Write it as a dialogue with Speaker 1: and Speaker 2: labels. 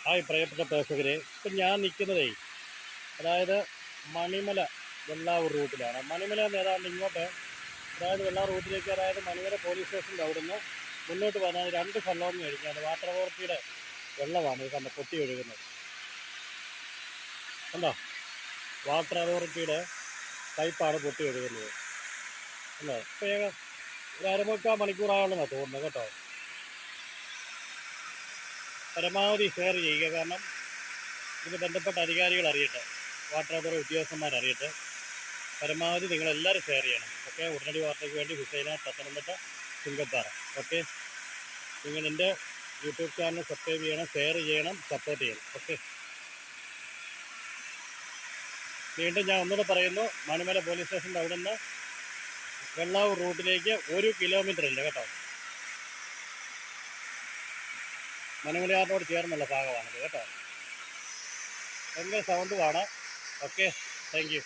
Speaker 1: Hi പ്രിയപ്പെട്ട പ്രേക്ഷകരെ, ഇപ്പം ഞാൻ നിൽക്കുന്നതേ അതായത് മണിമല വെള്ളാവൂർ റൂട്ടിലാണ്. മണിമല എന്ന് ഏതാണ്ട് ഇങ്ങോട്ട്, അതായത് വെള്ളാവൂർ റൂട്ടിലേക്ക്, അതായത് മണിമല പോലീസ് സ്റ്റേഷൻ്റെ അവിടുന്ന് മുന്നോട്ട് വന്നാൽ 2 കിലോമീറ്റർ കഴിഞ്ഞാൽ വാട്ടർ അതോറിറ്റിയുടെ വെള്ളമാണ് ഇത് കണ്ട പൊട്ടി ഒഴുകുന്നത്. കണ്ടോ, വാട്ടർ അതോറിറ്റിയുടെ പൈപ്പാണ് പൊട്ടി ഒഴുകുന്നത്. അല്ലേ, ഇപ്പം ഒരു അരമുക്കാൽ മണിക്കൂറായുള്ളതാണ് തോന്നുന്നത് കേട്ടോ. പരമാവധി ഷെയർ ചെയ്യുക, കാരണം ഇത് ബന്ധപ്പെട്ട അധികാരികൾ അറിയട്ടെ, വാട്ടർ അതോറിറ്റി ഉദ്യോഗസ്ഥന്മാർ അറിയട്ടെ. പരമാവധി നിങ്ങളെല്ലാവരും ഷെയർ ചെയ്യണം. ഓക്കെ, ഉടനടി വാർത്തയ്ക്ക് വേണ്ടി ഹുസൈന, പത്തനംതിട്ട, ചുങ്കപ്പാറ. ഓക്കെ, നിങ്ങൾ എൻ്റെ യൂട്യൂബ് ചാനൽ സബ്സ്ക്രൈബ് ചെയ്യണം, ഷെയർ ചെയ്യണം, സപ്പോർട്ട് ചെയ്യണം. ഓക്കെ, വീണ്ടും ഞാൻ ഒന്നുകൂടെ പറയുന്നു, മണിമല പോലീസ് സ്റ്റേഷൻ്റെ അവിടെ നിന്ന് വെള്ളാവൂർ റൂട്ടിലേക്ക് 1 കിലോമീറ്റർ ഇല്ല കേട്ടോ. മണിമലയാറിനോട് ചേർന്നുള്ള ഭാഗമാണിത് കേട്ടോ. ഭയങ്കര സൗണ്ട് കാണാം. Okay, thank you.